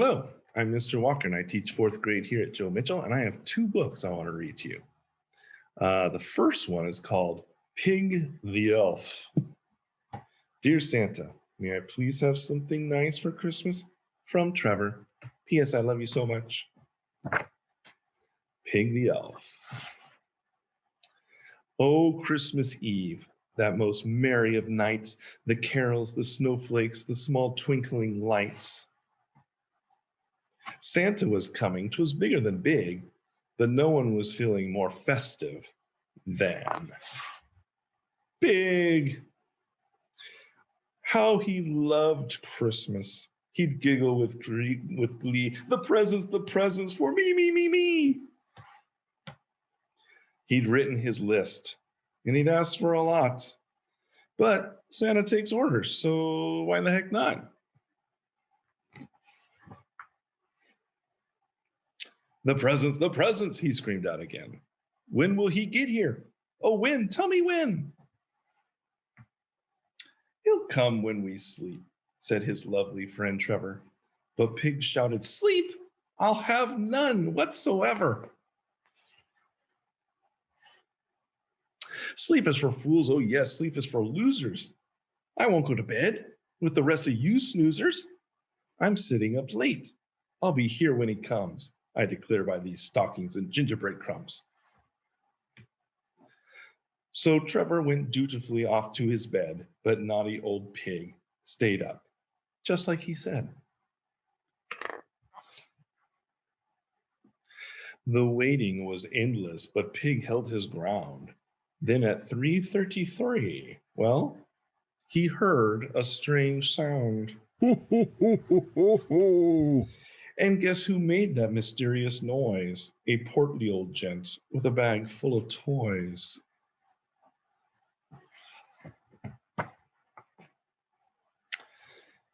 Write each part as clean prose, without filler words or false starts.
Hello, I'm Mr. Walker, and I teach fourth grade here at Joe Michell, and I have two books I want to read to you. The first one is called Pig the Elf. Dear Santa, may I please have something nice for Christmas? From Trevor. P.S. I love you so much. Pig the Elf. Oh, Christmas Eve, that most merry of nights, the carols, the snowflakes, the small twinkling lights. Santa was coming. 'Twas bigger than big, but no one was feeling more festive than Big. How he loved Christmas. He'd giggle with glee. The presents for me, me, me, me. He'd written his list, and he'd asked for a lot. But Santa takes orders, so why the heck not? The presents, he screamed out again. When will he get here? Oh, when? Tell me when. He'll come when we sleep, said his lovely friend Trevor. But Pig shouted, Sleep! I'll have none whatsoever. Sleep is for fools. Oh, yes, sleep is for losers. I won't go to bed with the rest of you snoozers. I'm sitting up late. I'll be here when he comes, I declare by these stockings and gingerbread crumbs. So Trevor went dutifully off to his bed, but naughty old Pig stayed up, just like he said. The waiting was endless, but Pig held his ground. Then at 3:33, well, he heard a strange sound. And guess who made that mysterious noise? A portly old gent with a bag full of toys.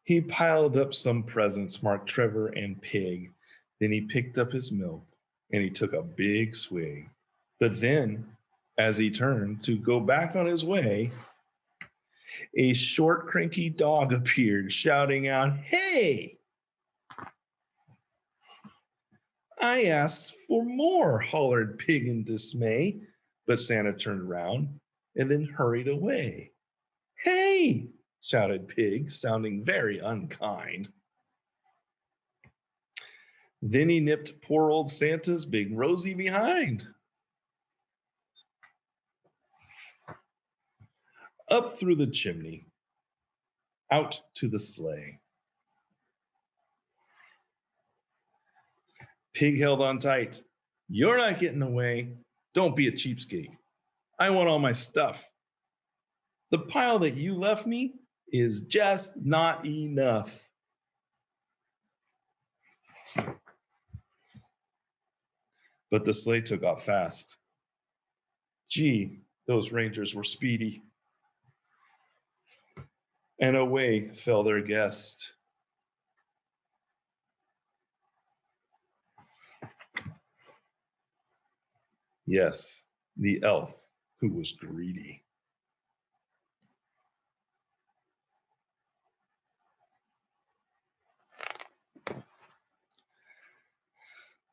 He piled up some presents marked Trevor and Pig. Then he picked up his milk and he took a big swig. But then, as he turned to go back on his way, a short, cranky dog appeared, shouting out, Hey! I asked for more, hollered Pig in dismay. But Santa turned around and then hurried away. Hey! Shouted Pig, sounding very unkind. Then he nipped poor old Santa's big Rosie behind. Up through the chimney, out to the sleigh. Pig held on tight. You're not getting away. Don't be a cheapskate. I want all my stuff. The pile that you left me is just not enough. But the sleigh took off fast. Gee, those rangers were speedy. And away fell their guest. Yes, the elf who was greedy.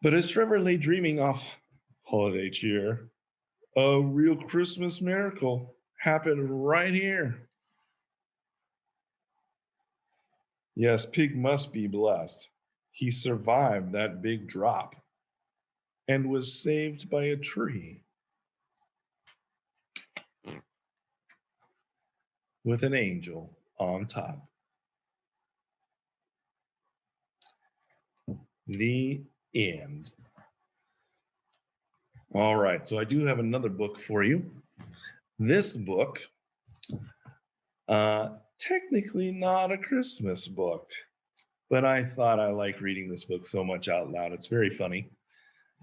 But as Trevor lay dreaming off holiday cheer, a real Christmas miracle happened right here. Yes, Pig must be blessed. He survived that big drop and was saved by a tree with an angel on top. The end. All right, so I do have another book for you. This book, technically not a Christmas book, but I thought I like reading this book so much out loud. It's very funny.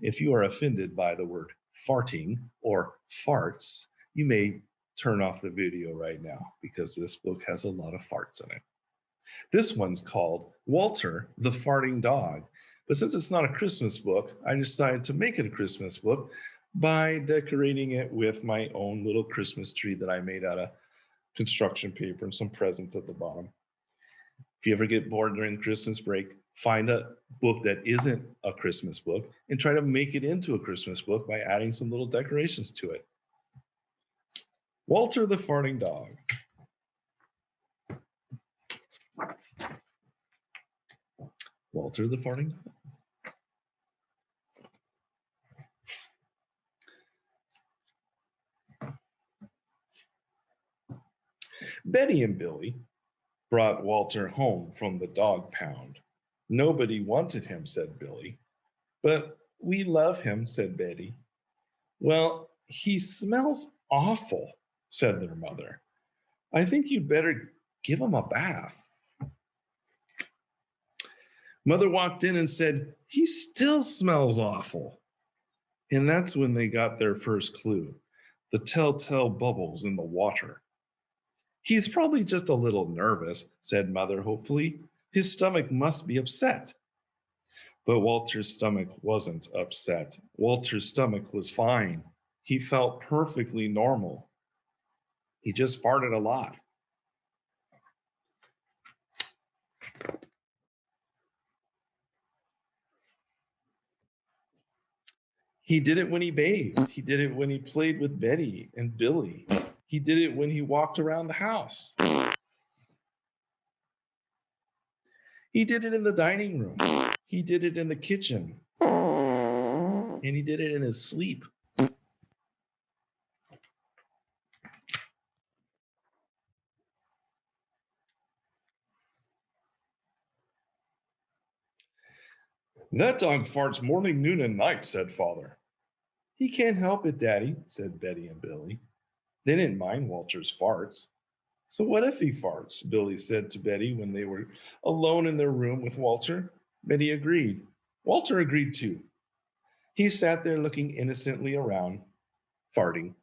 If you are offended by the word farting or farts, you may turn off the video right now because this book has a lot of farts in it. This one's called Walter the Farting Dog. But since it's not a Christmas book, I decided to make it a Christmas book by decorating it with my own little Christmas tree that I made out of construction paper and some presents at the bottom. If you ever get bored during Christmas break, Find a book that isn't a Christmas book and try to make it into a Christmas book by adding some little decorations to it. Walter the farting dog. Walter the farting dog. Betty and Billy brought Walter home from the dog pound. Nobody wanted him, said Billy. But we love him, said Betty. Well, he smells awful, said their mother. I think you'd better give him a bath. Mother walked in and said, he still smells awful. And that's when they got their first clue, the telltale bubbles in the water. He's probably just a little nervous, said Mother hopefully. His stomach must be upset. But Walter's stomach wasn't upset. Walter's stomach was fine. He felt perfectly normal. He just farted a lot. He did it when he bathed. He did it when he played with Betty and Billy. He did it when he walked around the house. He did it in the dining room. He did it in the kitchen. And he did it in his sleep. That dog farts morning, noon, and night, said Father. He can't help it, Daddy, said Betty and Billy. They didn't mind Walter's farts. So what if he farts? Billy said to Betty when they were alone in their room with Walter. Betty agreed. Walter agreed too. He sat there looking innocently around, farting.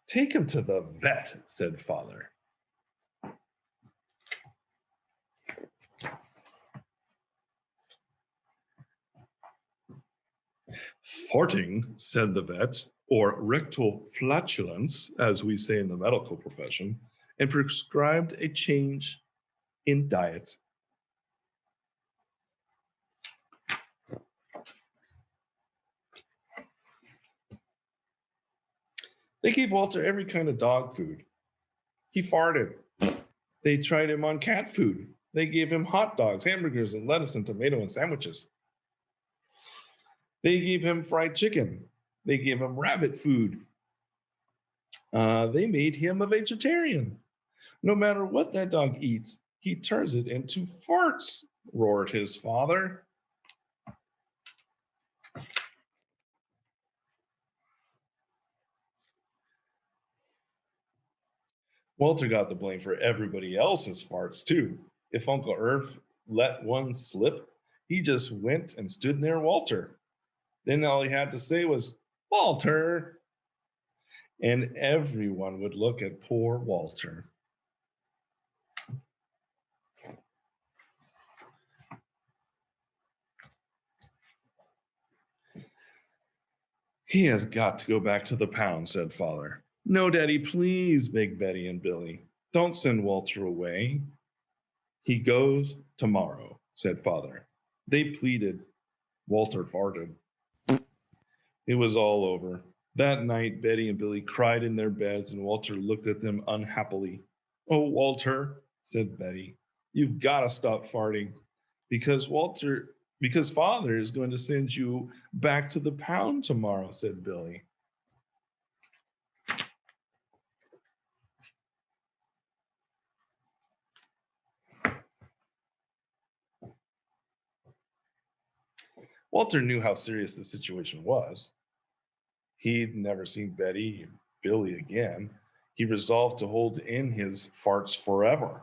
Take him to the vet, said Father. Farting, said the vet, or rectal flatulence, as we say in the medical profession, and prescribed a change in diet. They gave Walter every kind of dog food. He farted. They tried him on cat food. They gave him hot dogs, hamburgers, and lettuce and tomato and sandwiches. They gave him fried chicken. They gave him rabbit food. They made him a vegetarian. No matter what that dog eats, he turns it into farts, roared his father. Walter got the blame for everybody else's farts, too. If Uncle Irv let one slip, he just went and stood near Walter. Then all he had to say was, Walter! And everyone would look at poor Walter. He has got to go back to the pound, said Father. No, Daddy, please, begged Betty and Billy. Don't send Walter away. He goes tomorrow, said Father. They pleaded. Walter farted. It was all over. That night, Betty and Billy cried in their beds, and Walter looked at them unhappily. Oh, Walter, said Betty, you've got to stop farting because Father is going to send you back to the pound tomorrow, said Billy. Walter knew how serious the situation was. He'd never seen Betty and Billy again. He resolved to hold in his farts forever.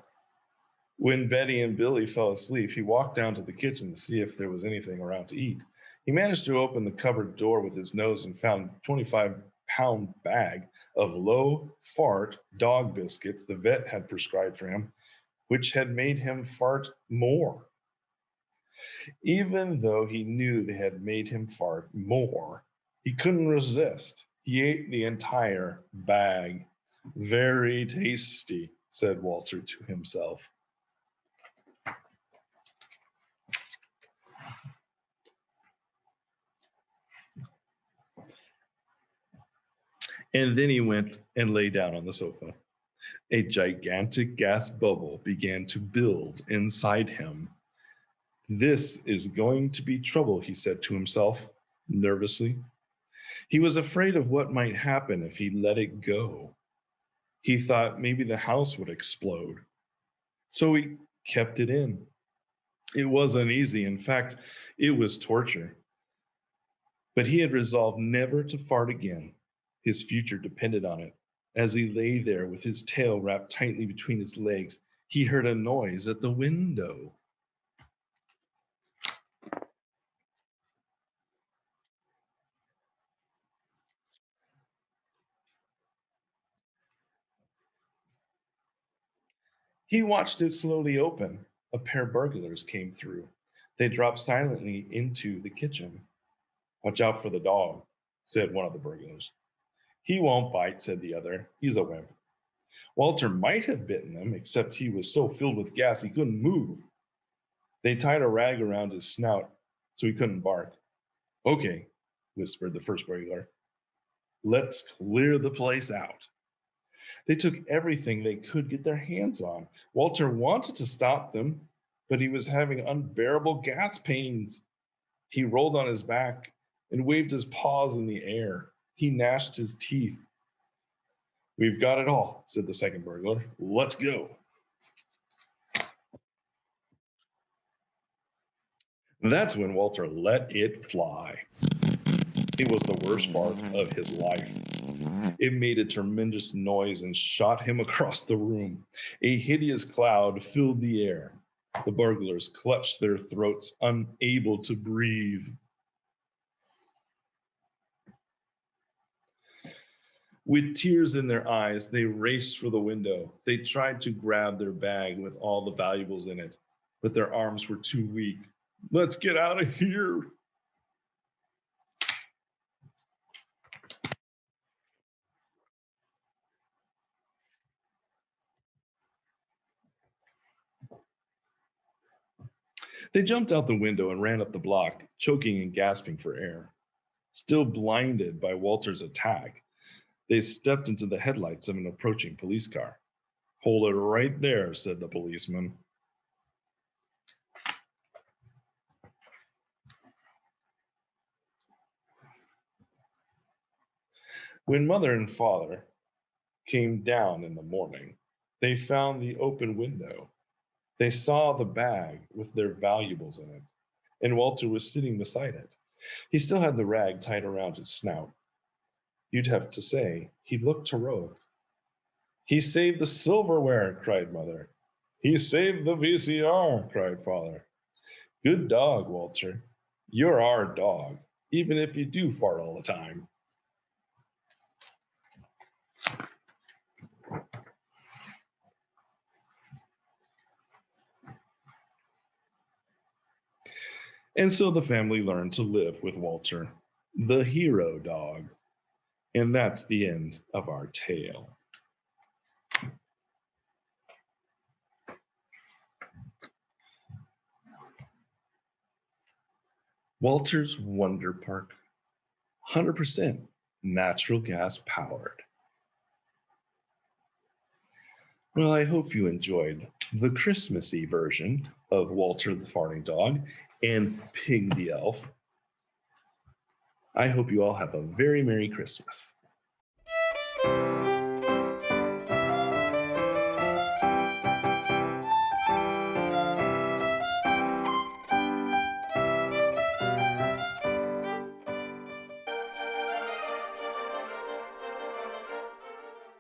When Betty and Billy fell asleep, he walked down to the kitchen to see if there was anything around to eat. He managed to open the cupboard door with his nose and found a 25-pound bag of low fart dog biscuits the vet had prescribed for him, which had made him fart more. Even though he knew they had made him fart more, he couldn't resist. He ate the entire bag. Very tasty, said Walter to himself. And then he went and lay down on the sofa. A gigantic gas bubble began to build inside him. This is going to be trouble, he said to himself, nervously. He was afraid of what might happen if he let it go. He thought maybe the house would explode. So he kept it in. It wasn't easy. In fact, it was torture. But he had resolved never to fart again. His future depended on it. As he lay there with his tail wrapped tightly between his legs, he heard a noise at the window. He watched it slowly open. A pair of burglars came through. They dropped silently into the kitchen. Watch out for the dog, said one of the burglars. He won't bite, said the other. He's a wimp. Walter might have bitten them, except he was so filled with gas he couldn't move. They tied a rag around his snout so he couldn't bark. Okay, whispered the first burglar. Let's clear the place out. They took everything they could get their hands on. Walter wanted to stop them, but he was having unbearable gas pains. He rolled on his back and waved his paws in the air. He gnashed his teeth. We've got it all, said the second burglar. Let's go. That's when Walter let it fly. It was the worst part of his life. It made a tremendous noise and shot him across the room. A hideous cloud filled the air. The burglars clutched their throats, unable to breathe. With tears in their eyes, they raced for the window. They tried to grab their bag with all the valuables in it, but their arms were too weak. Let's get out of here. They jumped out the window and ran up the block, choking and gasping for air. Still blinded by Walter's attack, they stepped into the headlights of an approaching police car. Hold it right there, said the policeman. When mother and father came down in the morning, they found the open window. They saw the bag with their valuables in it, and Walter was sitting beside it. He still had the rag tied around his snout. You'd have to say he looked heroic. He saved the silverware, cried mother. He saved the VCR, cried father. Good dog, Walter. You're our dog, even if you do fart all the time. And so the family learned to live with Walter, the hero dog. And that's the end of our tale. Walter's Wonder Park, 100% natural gas powered. Well, I hope you enjoyed the Christmassy version of Walter the Farting Dog and Pig the Elf. I hope you all have a very Merry Christmas.